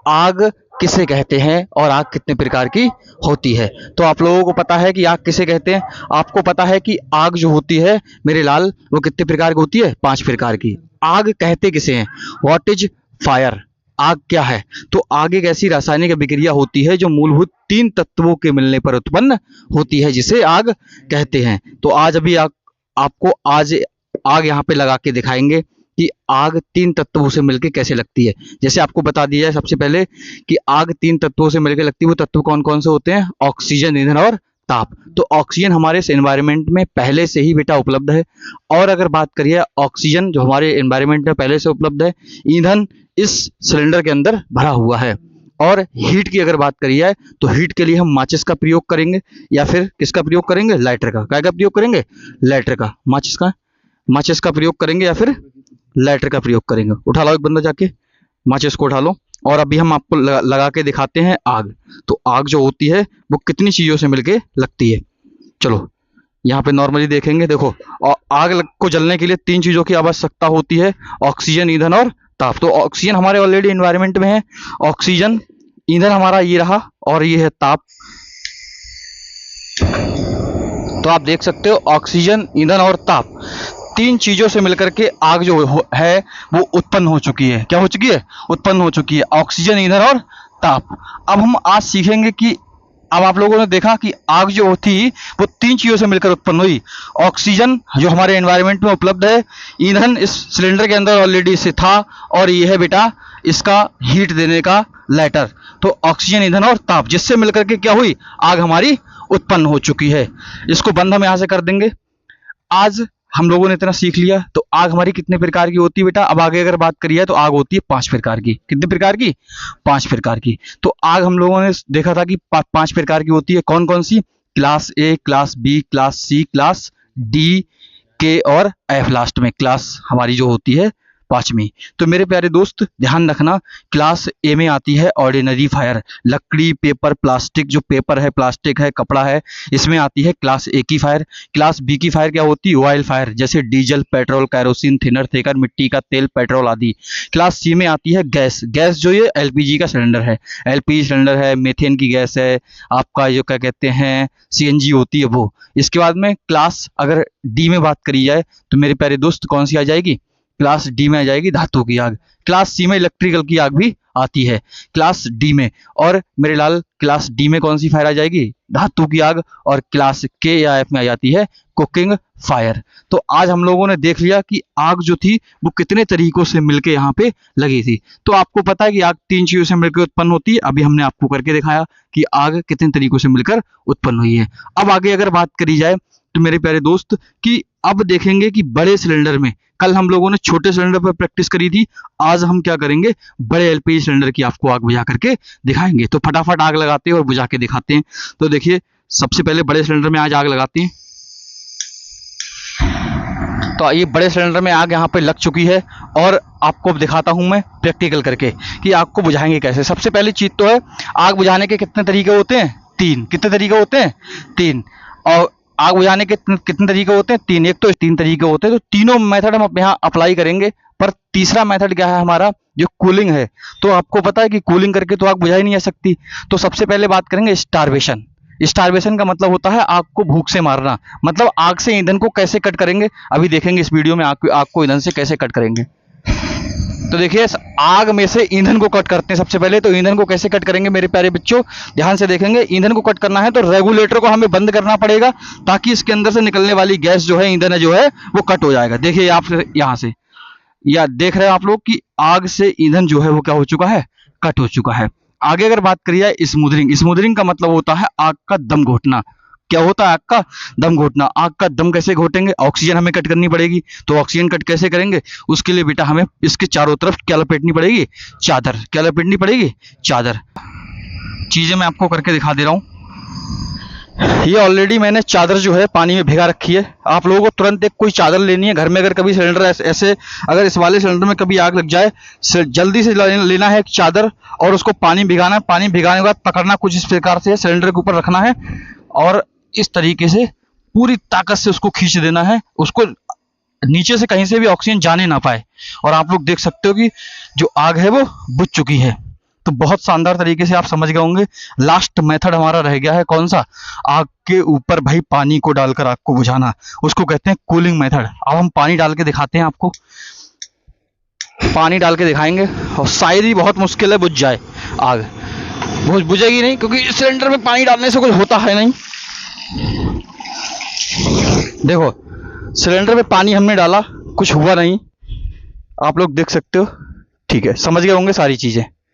आग किसे कहते हैं और आग कितने प्रकार की होती है। तो आप लोगों को पता है कि आग किसे कहते हैं। आपको पता है कि आग जो होती है मेरे लाल वो कितने प्रकार की होती है, 5 प्रकार की। आग कहते किसे हैं, व्हाट इज फायर, आग क्या है। तो आग एक ऐसी रासायनिक अभिक्रिया होती है जो मूलभूत 3 तत्वों के मिलने पर उत्पन्न होती है, जिसे आग कहते हैं। तो आज अभी आपको आज आग यहाँ पे लगा के दिखाएंगे कि आग 3 तत्वों से मिलकर कैसे लगती है। जैसे आपको बता दिया है सबसे पहले कि आग 3 तत्वों से मिलकर लगती है। वो तत्व कौन कौन से होते हैं, ऑक्सीजन, ईंधन और ताप। तो ऑक्सीजन हमारे इस एनवायरनमेंट में पहले से ही बेटा उपलब्ध है। और अगर बात करिए ऑक्सीजन जो हमारे एनवायरनमेंट में पहले से उपलब्ध है, ईंधन इस सिलेंडर के अंदर भरा हुआ है। और हीट की अगर बात करी जाए तो हीट के लिए हम माचिस का प्रयोग करेंगे या फिर किसका प्रयोग करेंगे, लाइटर का। क्या का प्रयोग करेंगे, लाइटर का। माचिस का प्रयोग करेंगे या फिर लाइटर का प्रयोग करेंगे। उठा लो एक बंदा जाके, माचिस को उठा लो। और अभी हम आपको लगा के दिखाते हैं आग। तो आग जो होती है वो कितनी चीजों से मिलके लगती है। चलो यहाँ पे नॉर्मली देखेंगे, देखो और आग को जलने के लिए 3 चीजों की आवश्यकता होती है, ऑक्सीजन, ईंधन और ताप। तो ऑक्सीजन हमारे ऑलरेडी एनवायरनमेंट में है, ऑक्सीजन, ईंधन हमारा ये रहा और ये है ताप। तो आप देख सकते हो ऑक्सीजन, ईंधन और ताप 3 चीजों से मिलकर के आग जो है वो उत्पन्न हो चुकी है। क्या हो चुकी है, उत्पन्न हो चुकी है, ऑक्सीजन, ईंधन और ताप। अब हम आज सीखेंगे कि अब आप लोगों ने देखा कि आग जो होती वो 3 चीजों से मिलकर उत्पन्न हुई। ऑक्सीजन जो हमारे एनवायरनमेंट में उपलब्ध है, ईंधन इस सिलेंडर के अंदर ऑलरेडी से था, और ये है बेटा इसका हीट देने का लाइटर। तो ऑक्सीजन, ईंधन और ताप जिससे मिलकर के क्या हुई, आग हमारी उत्पन्न हो चुकी है। इसको बंद हम यहां से कर देंगे। आज हम लोगों ने इतना सीख लिया। तो आग हमारी कितने प्रकार की होती है बेटा, अब आगे अगर बात करिए तो आग होती है 5 प्रकार की। कितने प्रकार की, 5 प्रकार की। तो आग हम लोगों ने देखा था कि 5 प्रकार की होती है। कौन कौन सी, class A, class B, class C, class D, के और एफ लास्ट में क्लास हमारी जो होती है 5वीं। तो मेरे प्यारे दोस्त ध्यान रखना, क्लास ए में आती है ऑर्डिनरी फायर, लकड़ी, पेपर, प्लास्टिक, जो पेपर है, प्लास्टिक है, कपड़ा है, इसमें आती है क्लास ए की फायर। क्लास बी की फायर क्या होती है, ऑयल फायर, जैसे डीजल, पेट्रोल, कैरोसिन, थिनर, थेकर, मिट्टी का तेल, पेट्रोल आदि। क्लास सी में आती है गैस। गैस जो ये एलपीजी का सिलेंडर है, एलपीजी सिलेंडर है, मेथेन की गैस है, आपका जो क्या कहते हैं सीएनजी होती है वो। इसके बाद में क्लास अगर डी में बात करी जाए तो मेरे प्यारे दोस्त कौन सी आ जाएगी, क्लास डी में आ जाएगी धातु की आग। क्लास सी में इलेक्ट्रिकल की आग भी आती है क्लास डी में। और मेरे लाल क्लास डी में कौन सी फायर आ जाएगी, धातु की आग। और क्लास के या एफ में आ जाती है कुकिंग फायर। तो आज हम लोगों ने देख लिया कि आग जो थी वो कितने तरीकों से मिलके यहाँ पे लगी थी। तो आपको पता है कि आग 3 चीजों से मिलकर उत्पन्न होती है। अभी हमने आपको करके दिखाया कि आग कितने तरीकों से मिलकर उत्पन्न हुई है। अब आगे अगर बात करी जाए तो मेरे प्यारे दोस्त कि अब देखेंगे कि बड़े सिलेंडर में, कल हम लोगों ने छोटे सिलेंडर पर प्रैक्टिस करी थी, आज हम क्या करेंगे, बड़े एलपीजी सिलेंडर की आपको आग बुझा करके दिखाएंगे। तो फटाफट आग लगाते हैं और बुझा के दिखाते हैं। तो देखिए सबसे पहले बड़े सिलेंडर में आज आग लगाते हैं। तो ये बड़े सिलेंडर में आग यहाँ पे लग चुकी है और आपको दिखाता हूं मैं प्रैक्टिकल करके कि आग को बुझाएंगे कैसे। सबसे पहली चीज तो है आग बुझाने के कितने तरीके होते हैं, 3। कितने तरीके होते हैं, 3। और आग बुझाने के कितने तरीके होते हैं, 3। एक तो 3 तरीके होते हैं। तो तीनों मेथड हम यहाँ अप्लाई करेंगे, पर तीसरा मेथड क्या है हमारा, जो कूलिंग है। तो आपको पता है कि कूलिंग करके तो आग बुझाई नहीं जा सकती। तो सबसे पहले बात करेंगे स्टारवेशन। स्टारवेशन का मतलब होता है आग को भूख से मारना। मतलब आग से ईंधन को कैसे कट करेंगे, अभी देखेंगे इस वीडियो में आग को ईंधन से कैसे कट करेंगे। तो देखिए आग में से ईंधन को कट करते हैं सबसे पहले। तो ईंधन को कैसे कट करेंगे मेरे प्यारे बच्चों, ध्यान से देखेंगे। ईंधन को कट करना है तो रेगुलेटर को हमें बंद करना पड़ेगा, ताकि इसके अंदर से निकलने वाली गैस जो है, ईंधन जो है वो कट हो जाएगा। देखिए आप यहाँ से या देख रहे हैं आप लोग कि आग से ईंधन जो है वो क्या हो चुका है, कट हो चुका है। आगे अगर बात करिए स्मूदरिंग। स्मूदरिंग का मतलब होता है आग का दम घोटना। क्या होता है आग का दम घोटना। आग का दम कैसे घोटेंगे, ऑक्सीजन हमें कट करनी पड़ेगी। तो ऑक्सीजन कट कैसे करेंगे, उसके लिए बेटा हमें इसके चारों तरफ क्या लपेटनी पड़ेगी, चादर। क्या लपेटनी पड़ेगी, चादर। चीजें मैं आपको करके दिखा दे रहा हूं। ये ऑलरेडी मैंने चादर जो है पानी में भिगा रखी है। आप लोगों को तुरंत एक कोई चादर लेनी है घर में। अगर कभी सिलेंडर ऐसे अगर इस वाले सिलेंडर में कभी आग लग जाए, जल्दी से लेना है एक चादर और उसको पानी भिगाना है। पानी भिगाने के बाद पकड़ना कुछ इस प्रकार से, सिलेंडर के ऊपर रखना है और इस तरीके से पूरी ताकत से उसको खींच देना है। उसको नीचे से कहीं से भी ऑक्सीजन जाने ना पाए। और आप लोग देख सकते हो कि जो आग है वो बुझ चुकी है। तो बहुत शानदार तरीके से आप समझ गए होंगे। लास्ट मेथड हमारा रह गया है कौन सा, आग के ऊपर भाई पानी को डालकर आग को बुझाना, उसको कहते हैं कूलिंग मेथड। अब हम पानी डाल के दिखाते हैं आपको, पानी डाल के दिखाएंगे और शायद ही बहुत मुश्किल है बुझ जाए आग। बुझेगी नहीं क्योंकि सिलेंडर में पानी डालने से कुछ होता है नहीं। देखो सिलेंडर में पानी हमने डाला, कुछ हुआ नहीं, आप लोग देख सकते हो। ठीक है, समझ गए होंगे सारी चीजें।